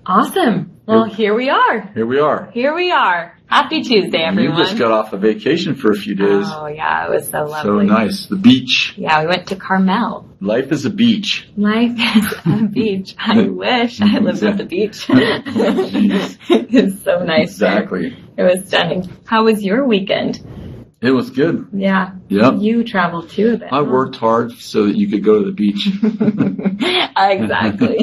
Awesome. Well, here we are. Here we are. Happy Tuesday, everyone. You just got off a vacation for a few days. Oh, yeah. It was so lovely. So nice. The beach. Yeah, we went to Carmel. Life is a beach. Life is a beach. I wish I lived at the beach. It's so nice. Exactly. It was stunning. How was your weekend? It was good. Yeah. Yep. You traveled too a bit. I worked hard so that you could go to the beach. Exactly.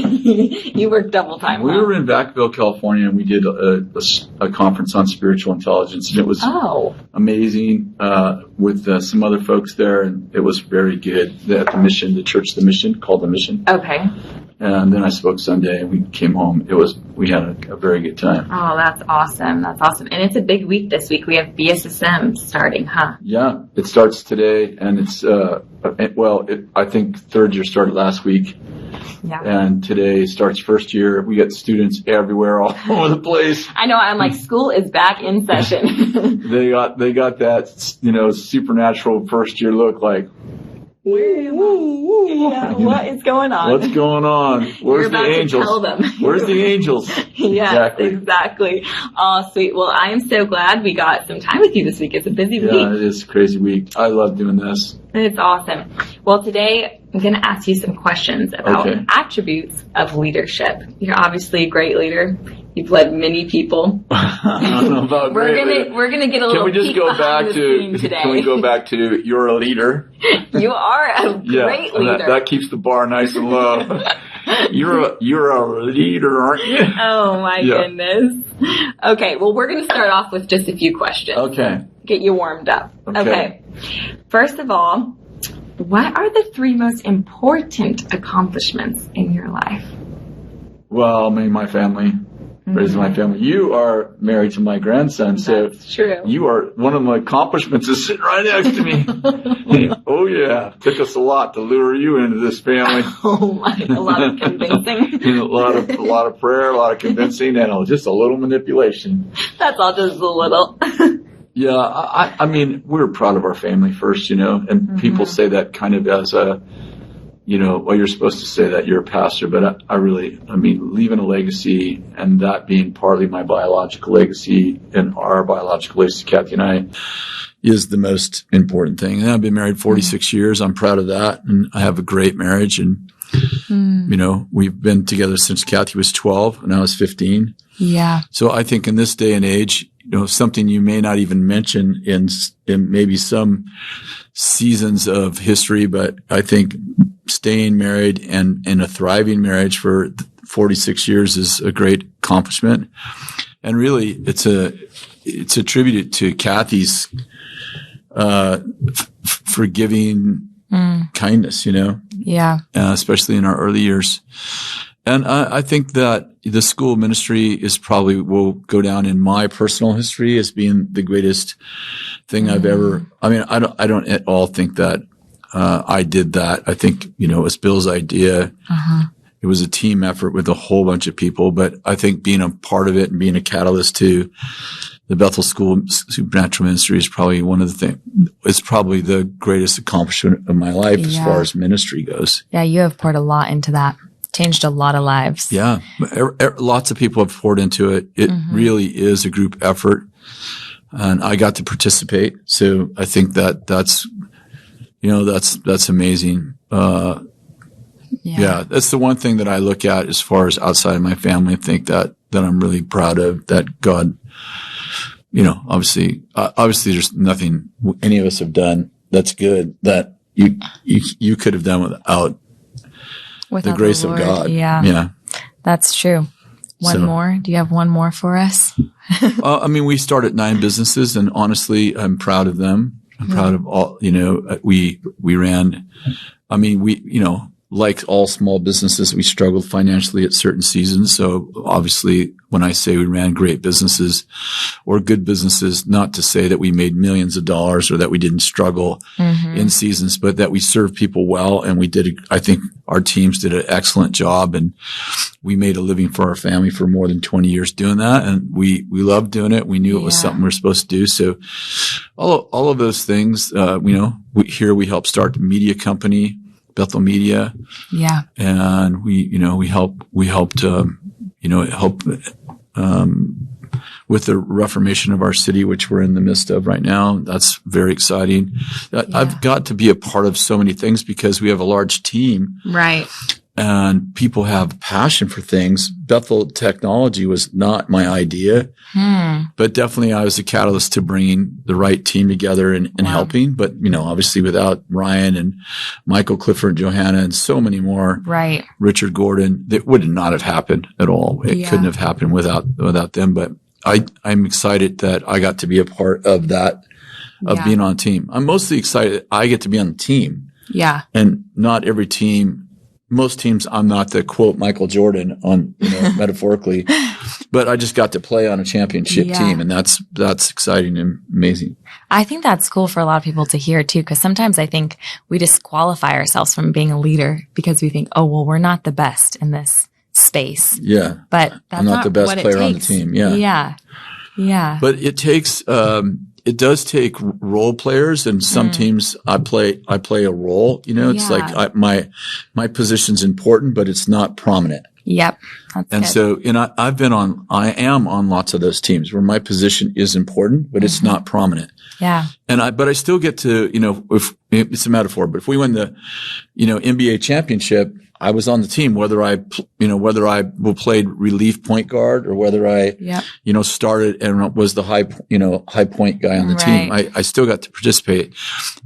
You worked double time. We were in Vacaville, California, and we did a conference on spiritual intelligence, and it was amazing with some other folks there, and it was very good. At the church, the mission, called the Mission. Okay. And then I spoke Sunday, and we came home. We had a very good time. Oh, that's awesome. That's awesome. And it's a big week this week. We have BSSM starting, huh? Yeah, it starts today, and it's, I think third year started last week. Yeah. And today starts first year. We got students everywhere, all over the place. I know. I'm like, school is back in session. They got that, supernatural first year look like, what is going on? What's going on? Where's the angels? Tell them. Where's the angels? Yes, exactly. Oh, sweet. Well, I am so glad we got some time with you this week. It's a busy week. Yeah, it is a crazy week. I love doing this. It's awesome. Well, today I'm going to ask you some questions about attributes of leadership. You're obviously a great leader. You've led many people. I don't know about we're gonna get a little. Can we just go back to? Can we go back to? You're a leader. You are a great leader. That keeps the bar nice and low. You're a leader, aren't you? Oh my goodness. Okay, well we're gonna start off with just a few questions. Okay. Get you warmed up. Okay. First of all, what are the 3 most important accomplishments in your life? Well, my family. Raising my family. You are married to my grandson, so that's true. You are one of my accomplishments is sitting right next to me. Oh yeah, took us a lot to lure you into this family. Oh my, a lot of convincing. a lot of prayer, a lot of convincing, and just a little manipulation. That's all, just a little. Yeah, I mean, we're proud of our family first, and people say that kind of as a. Well, you're supposed to say that you're a pastor, but I mean, leaving a legacy and that being partly my biological legacy and our biological legacy, Kathy and I, is the most important thing. And I've been married 46 years. I'm proud of that. And I have a great marriage. And, we've been together since Kathy was 12 and I was 15. Yeah. So I think in this day and age, something you may not even mention in maybe some seasons of history, but I think staying married and in a thriving marriage for 46 years is a great accomplishment. And really it's attributed to Kathy's, forgiving kindness, Yeah. Especially in our early years. And I think that the school ministry will go down in my personal history as being the greatest thing I've ever. I mean, I don't at all think that I did that. I think it was Bill's idea. It was a team effort with a whole bunch of people, but I think being a part of it and being a catalyst to the Bethel School Supernatural Ministry is probably one of the things. It's probably the greatest accomplishment of my life as far as ministry goes. Yeah, you have poured a lot into that. Changed a lot of lives. Yeah. Lots of people have poured into it. It really is a group effort. And I got to participate. So I think that's amazing. Yeah, that's the one thing that I look at as far as outside of my family. I think that I'm really proud of, that God, obviously there's nothing any of us have done that's good that you could have done without the grace of God. Yeah. That's true. One more? Do you have one more for us? We started 9 businesses, and honestly, I'm proud of them. I'm proud of all, we ran, like all small businesses, we struggled financially at certain seasons. So obviously, when I say we ran great businesses or good businesses, not to say that we made millions of dollars or that we didn't struggle in seasons, but that we served people well. And I think our teams did an excellent job, and we made a living for our family for more than 20 years doing that. And we loved doing it. We knew it was something we were supposed to do. So all of those things, we helped start the media company, Bethel Media. Yeah. And we helped help, with the reformation of our city, which we're in the midst of right now. That's very exciting. I've got to be a part of so many things because we have a large team. Right. And people have passion for things. Bethel Technology was not my idea, but definitely I was a catalyst to bringing the right team together and helping. But, obviously without Ryan and Michael Clifford, Johanna, and so many more, right, Richard Gordon, that would not have happened at all. It couldn't have happened without them. But I'm excited that I got to be a part of that, of being on a team. I'm mostly excited I get to be on the team. Yeah. And not every team. Most teams, I'm not the quote Michael Jordan on, metaphorically, but I just got to play on a championship team, and that's exciting and amazing. I think that's cool for a lot of people to hear too, because sometimes I think we disqualify ourselves from being a leader because we think, oh, well, we're not the best in this space. Yeah. But that's I'm not the best player on the team. Yeah. Yeah. Yeah. But it takes, it does take role players, and some teams I play a role. It's like my position's important, but it's not prominent. Yep. That's good. So, I am on lots of those teams where my position is important, but it's not prominent. Yeah. But I still get to, if it's a metaphor, but if we win the, NBA championship, I was on the team, whether I played relief point guard or whether I, started and was the high point guy on the team. I still got to participate,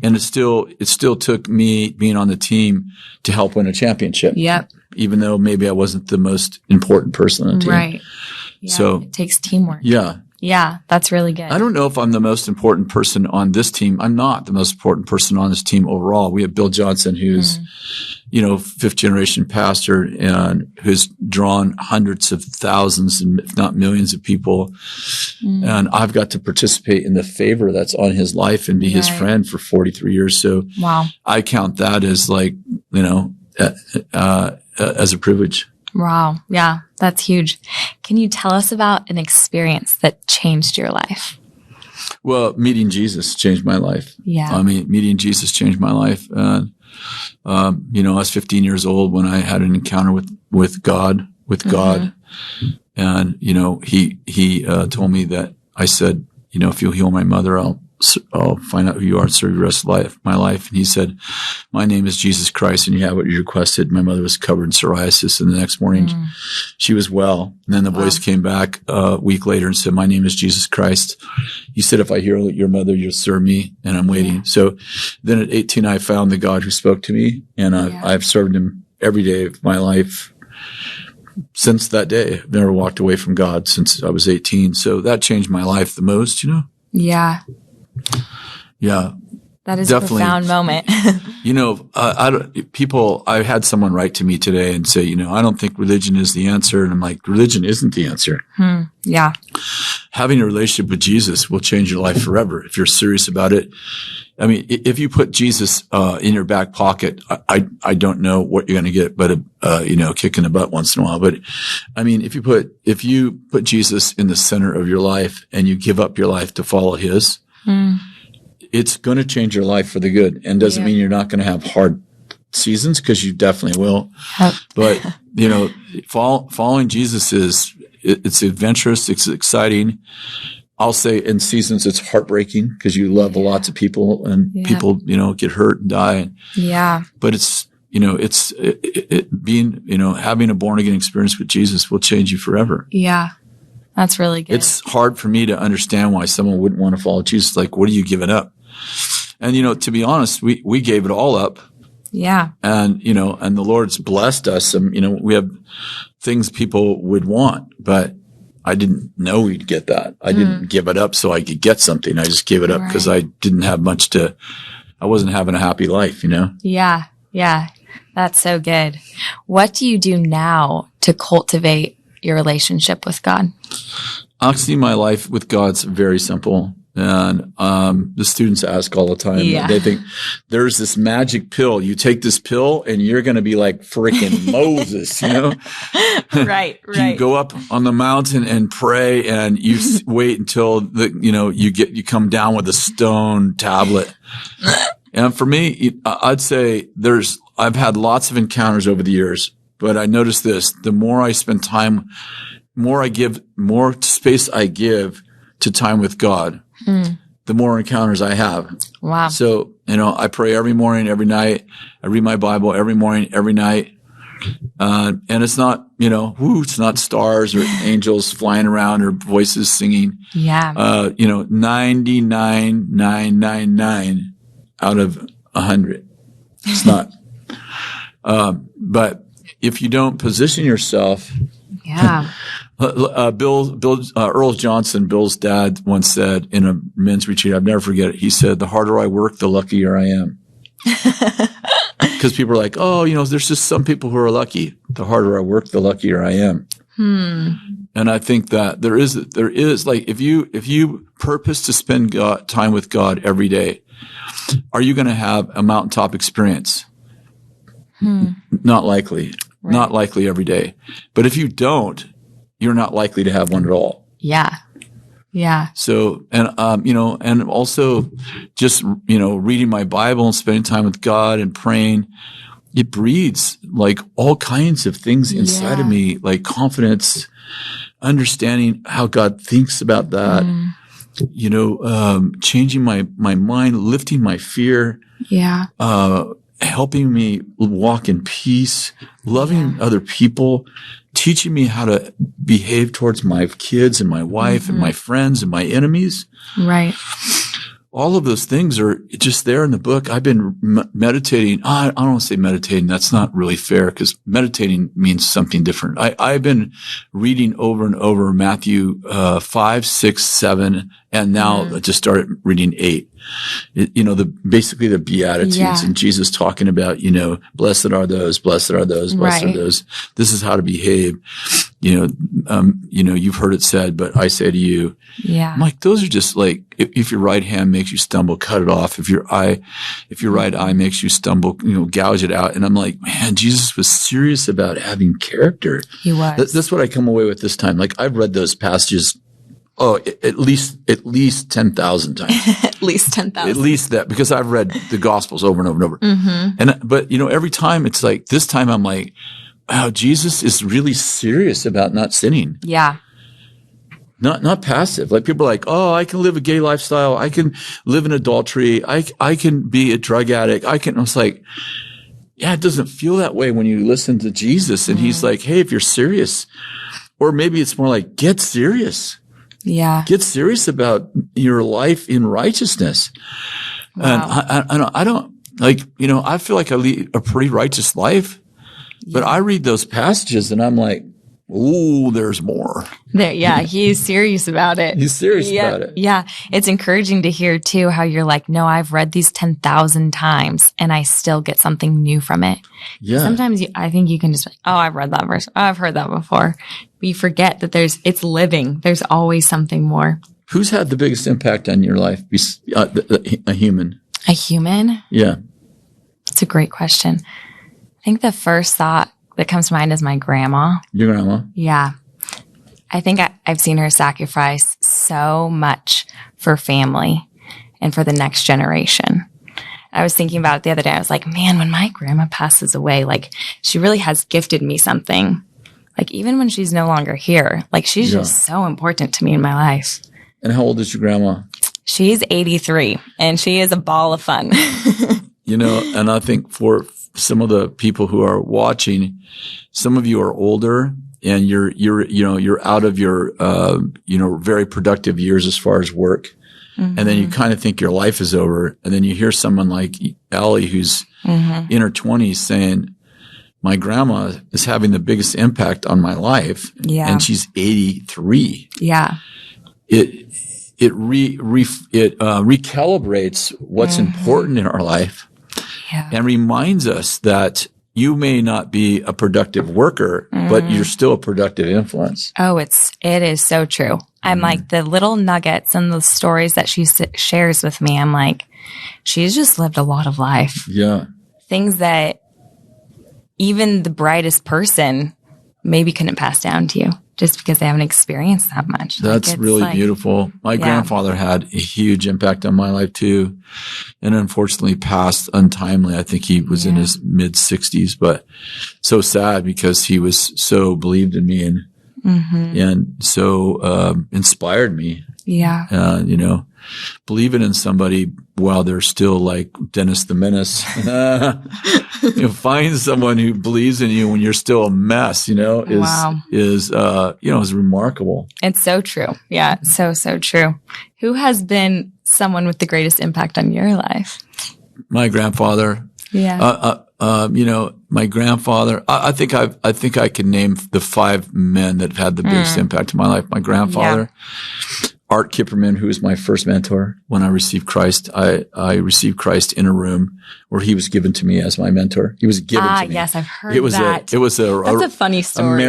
and it still took me being on the team to help win a championship. Yep. Even though maybe I wasn't the most important person on the team. Right. Yeah, so it takes teamwork. Yeah. Yeah, that's really good. I don't know if I'm the most important person on this team. I'm not the most important person on this team overall. We have Bill Johnson, who's, fifth generation pastor and who's drawn hundreds of thousands and if not millions of people. And I've got to participate in the favor that's on his life and be his friend for 43 years. So I count that as as a privilege. Wow. Yeah, that's huge. Can you tell us about an experience that changed your life? Well, meeting Jesus changed my life. Yeah. Meeting Jesus changed my life. And, I was 15 years old when I had an encounter with God. And, he told me that I said, if you'll heal my mother, I'll find out who you are and serve the rest of my life. And he said, my name is Jesus Christ, and you have what you requested. My mother was covered in psoriasis, and the next morning she was well. And then the voice came back a week later and said, my name is Jesus Christ. You said, if I heal your mother, you'll serve me, and I'm waiting. So then at 18, I found the God who spoke to me, and I've served him every day of my life. Since that day, I've never walked away from God since I was 18. So that changed my life the most, Yeah. Yeah. That is definitely a profound moment. I had someone write to me today and say, I don't think religion is the answer. And I'm like, religion isn't the answer. Yeah. Having a relationship with Jesus will change your life forever if you're serious about it. If you put Jesus in your back pocket, I don't know what you're going to get, but a kick in the butt once in a while. But if you put Jesus in the center of your life and you give up your life to follow his, it's going to change your life for the good, and doesn't mean you're not going to have hard seasons, because you definitely will. But following Jesus it's adventurous, it's exciting. I'll say in seasons it's heartbreaking because you love lots of people, and people get hurt and die. Yeah. But it's being having a born again experience with Jesus will change you forever. Yeah. That's really good. It's hard for me to understand why someone wouldn't want to follow Jesus. Like, what are you giving up? And, to be honest, we gave it all up. Yeah. And, and the Lord's blessed us. And, we have things people would want, but I didn't know we'd get that. I didn't give it up so I could get something. I just gave it up because I didn't have much I wasn't having a happy life, Yeah. Yeah. That's so good. What do you do now to cultivate your relationship with God? Actually, my life with God's very simple. And the students ask all the time. Yeah. They think there's this magic pill. You take this pill and you're going to be like freaking Moses, Right. You go up on the mountain and pray, and you wait until you come down with a stone tablet. And for me, I'd say I've had lots of encounters over the years, But I noticed this, the more I spend time, more space I give to time with God, the more encounters I have. Wow. So, I pray every morning, every night. I read my Bible every morning, every night. And it's not, it's not stars or angels flying around or voices singing. Yeah. 99,999 out of 100. It's not. But if you don't position yourself, yeah. Earl Johnson, Bill's dad, once said in a men's retreat, I'll never forget it. He said, "The harder I work, the luckier I am." Because people are like, "Oh, there's just some people who are lucky. The harder I work, the luckier I am." And I think that there is like, if you purpose to spend time with God every day, are you going to have a mountaintop experience? Not likely. Right. Not likely every day. But if you don't, you're not likely to have one at all. Yeah. Yeah. So, and also just, reading my Bible and spending time with God and praying, it breeds like all kinds of things inside of me, like confidence, understanding how God thinks about that, changing my mind, lifting my fear. Yeah. Helping me walk in peace, loving other people, teaching me how to behave towards my kids and my wife and my friends and my enemies. Right. All of those things are just there in the book. I've been meditating. I don't want to say meditating. That's not really fair because meditating means something different. I've been reading over and over Matthew 5, 6, 7, and now I just started reading 8. Basically the Beatitudes and Jesus talking about, blessed are those, blessed are those, blessed are those. This is how to behave. You've heard it said, but I say to you, I'm like, those are just like, if your right hand makes you stumble, cut it off. If your right eye makes you stumble, gouge it out. And I'm like, man, Jesus was serious about having character. He was. That's what I come away with this time. Like I've read those passages. Oh, at least 10,000 times. At least 10,000. At least that, because I've read the Gospels over and over and over. But every time it's like, this time I'm like, wow, Jesus is really serious about not sinning. Yeah. Not passive. Like people are like, oh, I can live a gay lifestyle. I can live in adultery. I can be a drug addict. I was like, yeah, it doesn't feel that way when you listen to Jesus. And he's like, hey, if you're serious, or maybe it's more like, get serious. Yeah. Get serious about your life in righteousness. Wow. And I don't like, I feel like I lead a pretty righteous life, but I read those passages and I'm like, ooh, there's more. He's serious about it. He's serious about it. Yeah. It's encouraging to hear too how you're like, no, I've read these 10,000 times and I still get something new from it. Yeah. Sometimes I think you can just, I've read that verse. Oh, I've heard that before. But you forget that it's living. There's always something more. Who's had the biggest impact on your life? A human. A human? Yeah. It's a great question. I think the first thought that comes to mind is my grandma. Your grandma? Yeah. I think I've seen her sacrifice so much for family and for the next generation. I was thinking about it the other day. I was like, man, when my grandma passes away, like she really has gifted me something. Like even when she's no longer here, like she's just so important to me in my life. And how old is your grandma? She's 83 and she is a ball of fun. And I think for some of the people who are watching, some of you are older and you're out of your, very productive years as far as work. And then you kind of think your life is over. And then you hear someone like Allie, who's in her 20s saying, my grandma is having the biggest impact on my life. Yeah. And she's 83. Yeah. It recalibrates what's important in our life. Yeah. And reminds us that you may not be a productive worker, but you're still a productive influence. Oh, it is so true. I'm like the little nuggets and the stories that she shares with me. I'm like, she's just lived a lot of life. Yeah. Things that even the brightest person maybe couldn't pass down to you just because they haven't experienced that much. That's really beautiful. My grandfather had a huge impact on my life too, and unfortunately passed untimely. I think he was in his mid 60s, but so sad because he was so believed in me and so inspired me. Yeah. You know, believing in somebody while they're still like Dennis the Menace. You know, find someone who believes in you when you're still a mess, you know, is remarkable. It's so true. Yeah. So true. Who has been someone with the greatest impact on your life? My grandfather. Yeah. You know, my grandfather, I think I can name the 5 men that have had the biggest impact in my life. My grandfather, Art Kipperman, who was my first mentor when I received Christ. I received Christ in a room where he was given to me as my mentor. He was given to me. Yes, I've heard that. That's a funny story.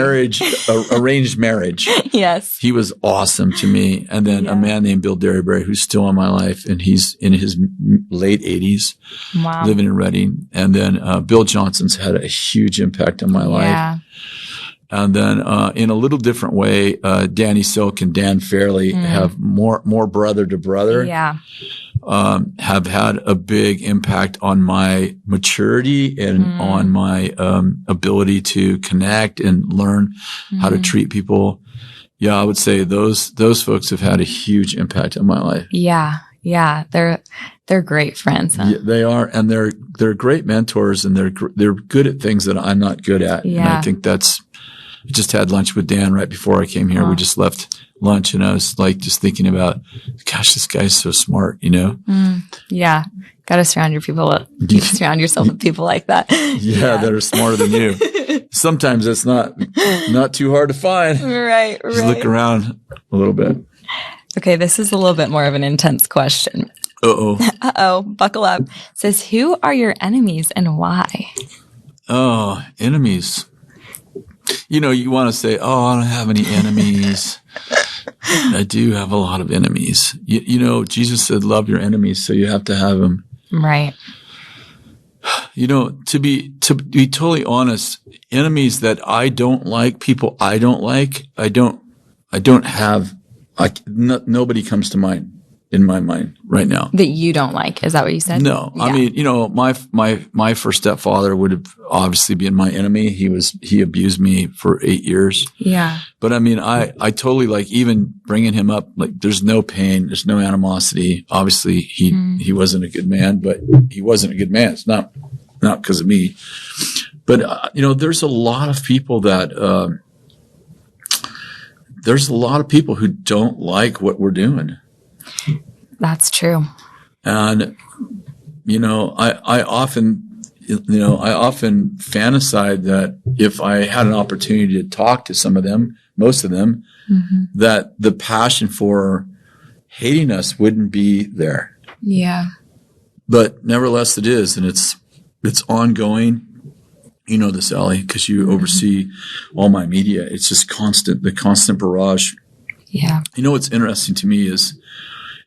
Arranged marriage. Yes. He was awesome to me. And then a man named Bill Derryberry, who's still in my life, and he's in his late 80s, living in Reading. And then Bill Johnson's had a huge impact on my life. And then in a little different way, Danny Silk and Dan Fairley have more brother to brother. Have had a big impact on my maturity and on my ability to connect and learn how to treat people. Yeah, I would say those folks have had a huge impact on my life. Yeah, they're great friends. Huh? Yeah, they are, and they're great mentors, and they're good at things that I'm not good at. And I think that's. I just had lunch with Dan right before I came here. We just left lunch, and I was like just thinking about, gosh, this guy's so smart, you know? Yeah. Got to surround yourself with people like that. Yeah, that are smarter than you. Sometimes it's not too hard to find. Right. Just look around a little bit. Okay, this is a little bit more of an intense question. Uh-oh, buckle up. It says, who are your enemies and why? Oh, enemies. You know, you want to say, oh, I don't have any enemies. I do have a lot of enemies. You know, Jesus said, love your enemies, so you have to have them. Right. You know, to be totally honest, enemies that I don't like, people I don't like, I don't have, nobody comes to mind in my mind right now. That you don't like. Is that what you said? No. Yeah. I mean, you know, my first stepfather would have obviously been my enemy. He abused me for 8 years. Yeah. But I mean, I totally like even bringing him up, like there's no pain, there's no animosity. Obviously he wasn't a good man, but he wasn't a good man. It's not because of me. But, you know, there's a lot of people who don't like what we're doing. That's true. And, you know, I often fantasize that if I had an opportunity to talk to some of them, most of them, that the passion for hating us wouldn't be there. Yeah. But nevertheless it is. And it's ongoing. You know this, Allie, because you oversee all my media. It's just the constant barrage. Yeah. You know what's interesting to me is,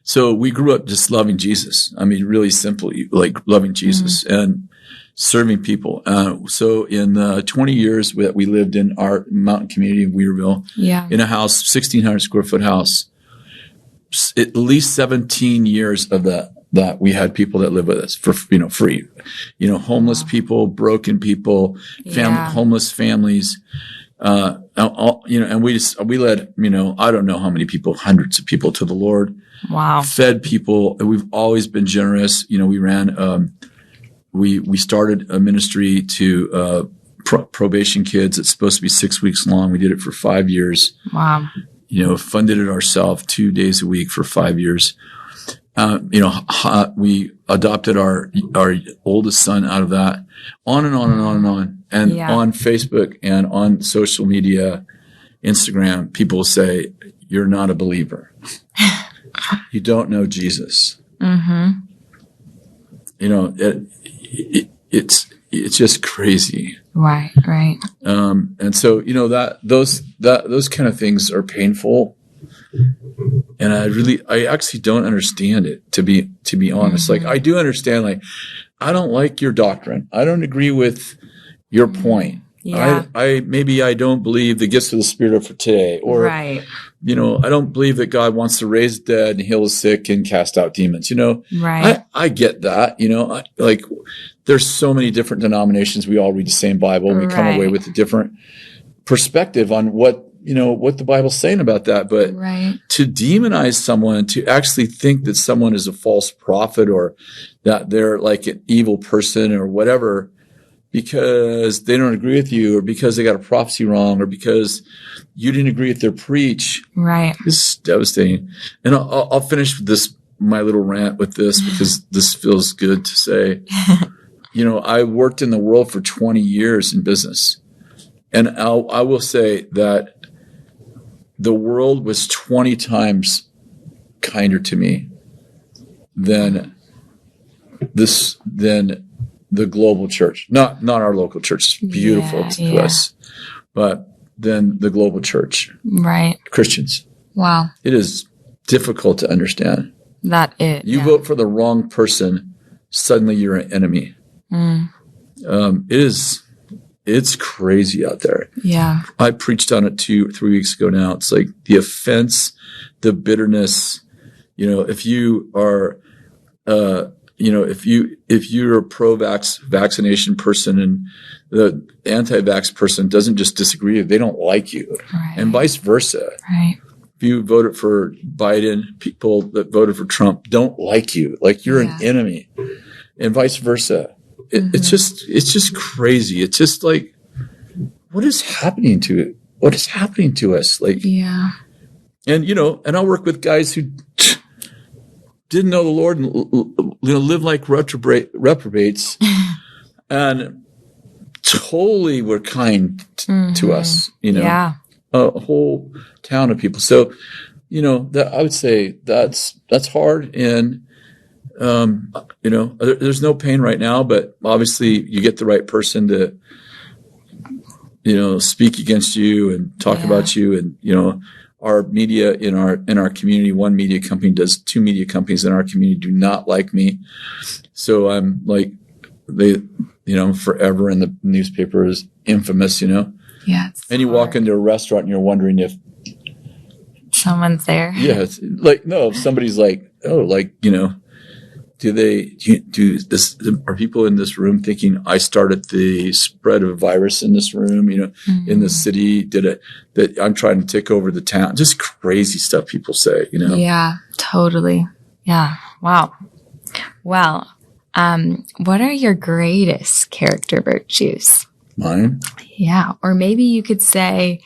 so we grew up just loving Jesus. I mean, really simply, like loving Jesus and serving people. So in 20 years that we lived in our mountain community in Weaverville, in a house, 1,600 square foot house, at least 17 years of that we had people that lived with us for, you know, free, you know, homeless people, broken people, homeless families, you know, and we led, you know, I don't know how many people, hundreds of people to the Lord. Wow. Fed people. We've always been generous. You know, we ran, we started a ministry to, probation kids. It's supposed to be 6 weeks long. We did it for 5 years. Wow. You know, funded it ourselves 2 days a week for 5 years. You know, we adopted our oldest son out of that, on and on and on and on. And on Facebook and on social media, Instagram, people say, you're not a believer. You don't know Jesus. You know, it's just crazy. Right. And so, you know, those kind of things are painful. And I actually don't understand it, to be honest. Like, I do understand, like, I don't like your doctrine. I don't agree with your point. Yeah. Maybe I don't believe the gifts of the Spirit are for today, or Right. I don't believe that God wants to raise the dead and heal the sick and cast out demons. Right. I get that. There's so many different denominations. We all read the same Bible. And we come away with a different perspective on what the Bible's saying about that. But to demonize someone, to actually think that someone is a false prophet or that they're like an evil person or whatever, because they don't agree with you or because they got a prophecy wrong or because you didn't agree with their preach. Right. It's devastating. And I'll finish my little rant with this because this feels good to say. I worked in the world for 20 years in business. And I will say that the world was 20 times kinder to me than the global church. Not our local church. It's beautiful to us. But than the global church. Right. Christians. Wow. It is difficult to understand. That is. You vote for the wrong person, suddenly you're an enemy. It's crazy out there. Yeah. I preached on it 2-3 weeks ago now. It's like the offense, the bitterness, if you are, if you're a vaccination person and the anti-vax person doesn't just disagree, they don't like you. Right. And vice versa. Right. If you voted for Biden, people that voted for Trump don't like you. Like you're an enemy. And vice versa. It's just crazy. It's just like, what is happening to it? What is happening to us? Like, and and I'll work with guys who didn't know the Lord and live like reprobates, and totally were kind to us. A whole town of people. So, that I would say that's hard and. There's no pain right now, but obviously you get the right person to, speak against you and talk about you. And, our media in our community, one media company does, 2 media companies in our community do not like me. So I'm like, I'm forever in the newspaper as infamous, Yeah. And you walk into a restaurant and you're wondering if someone's there. Yeah. It's like, no, if somebody's like, oh, like, do this? Are people in this room thinking I started the spread of a virus in this room? In the city, that I'm trying to take over the town? Just crazy stuff people say. Yeah, totally. Yeah. Wow. Well, what are your greatest character virtues? Mine. Yeah, or maybe you could say.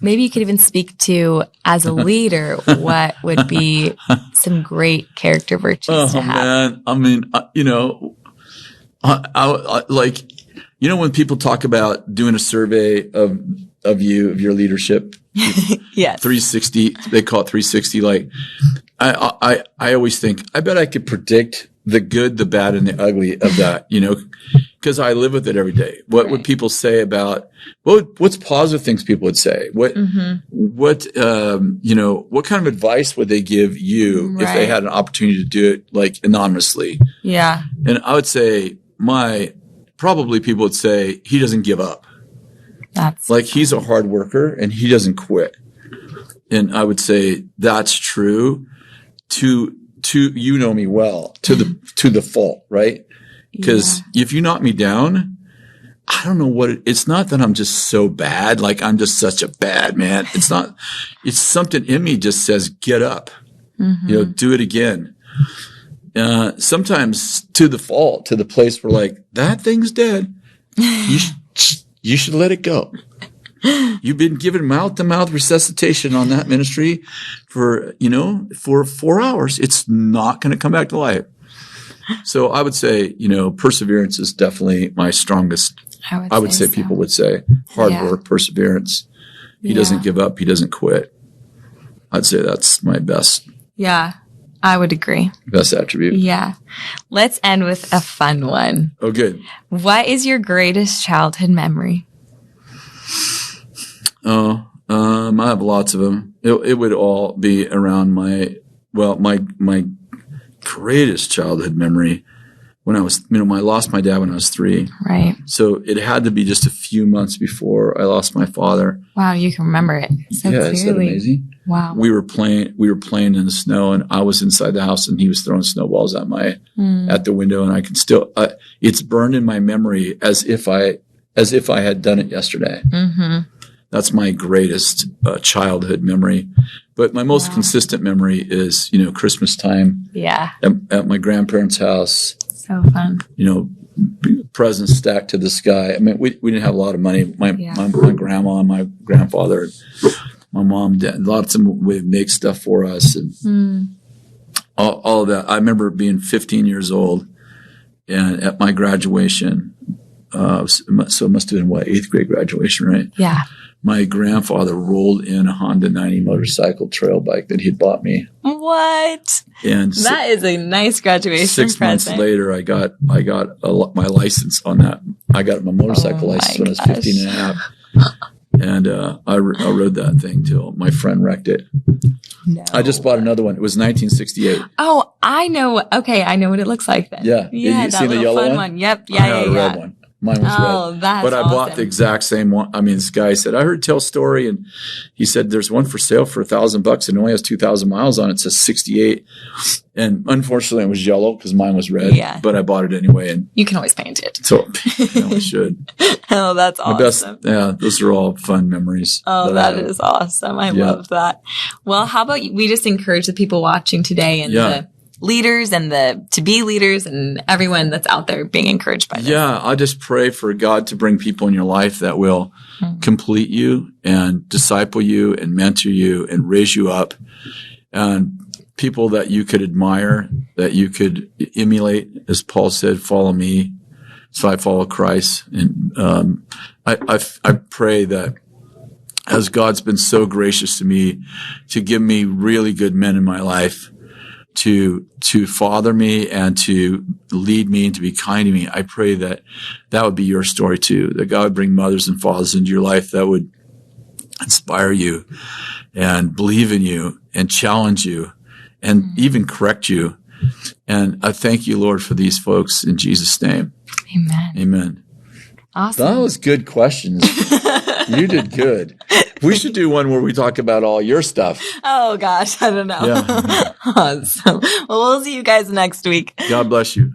Maybe you could even speak to, as a leader, what would be some great character virtues to have. Man. I mean, I like, when people talk about doing a survey of your leadership, yes, 360, they call it 360. Like, I always think, I bet I could predict the good, the bad, and the ugly of that, because I live with it every day. What would people say about, what's positive things people would say? What kind of advice would they give you if they had an opportunity to do it like anonymously? Yeah. And I would say probably people would say he doesn't give up. That's like he's a hard worker and he doesn't quit. And I would say that's true to me well, to the fault, right? Because if you knock me down, I don't know it's not that I'm just so bad, like I'm just such a bad man. It's not, it's something in me just says, get up, do it again. Sometimes to the fault, to the place where like, that thing's dead. You should let it go. You've been given mouth-to-mouth resuscitation on that ministry for 4 hours. It's not going to come back to life. So I would say, perseverance is definitely my strongest. I would say people would say hard work, perseverance. He doesn't give up. He doesn't quit. I'd say that's my best. Yeah, I would agree. Best attribute. Yeah. Let's end with a fun one. Oh, good. What is your greatest childhood memory? Oh, I have lots of them. It would all be around my greatest childhood memory when I was, I lost my dad when I was 3. Right. So it had to be just a few months before I lost my father. Wow, you can remember it so Yeah, clearly. isn't that amazing? Wow. We were playing in the snow, and I was inside the house, and he was throwing snowballs at the window, and I can still, it's burned in my memory as if I had done it yesterday. Mm-hmm. That's my greatest childhood memory. But my most consistent memory is, Christmas time. Yeah. At my grandparents' house. So fun. Presents stacked to the sky. I mean, we didn't have a lot of money. My grandma and my grandfather, my mom, dad, lots of them would make stuff for us, and all of that. I remember being 15 years old, and at my graduation, so it must have been 8th grade graduation, right? Yeah. My grandfather rolled in a Honda 90 motorcycle trail bike that he'd bought me. What? And that is a nice graduation 6 months present. later, I got my license on that. I got my motorcycle license when I was 15 and a half. And I rode that thing till my friend wrecked it. No. I just bought another one. It was 1968. Oh, I know. Okay, I know what it looks like then. Yeah. Yeah, You that see the little yellow fun one? Yep. I Yeah, had a red one. Mine was red. That's But I bought awesome. the exact same one. I mean, this guy said, I heard tell a story, and he said there's one for sale for $1,000 and it only has 2,000 miles on it. It says 68. And unfortunately it was yellow because mine was red. Yeah. But I bought it anyway. And You can always paint it. so I should. Oh, that's awesome. Those are all fun memories. Oh, that is awesome. I love that. Well, how about we just encourage the people watching today and the leaders and the to-be leaders and everyone that's out there being encouraged by this. Yeah, I just pray for God to bring people in your life that will complete you and disciple you and mentor you and raise you up, and people that you could admire, that you could emulate. As Paul said, follow me, so I follow Christ. And I pray that as God's been so gracious to me to give me really good men in my life, to father me and to lead me and to be kind to me, I pray that would be your story too, that God would bring mothers and fathers into your life that would inspire you and believe in you and challenge you and even correct you. And I thank you, Lord, for these folks in Jesus' name. Amen. Amen. Awesome. That was good questions. You did good. We should do one where we talk about all your stuff. Oh, gosh. I don't know. Yeah. Awesome. Well, we'll see you guys next week. God bless you.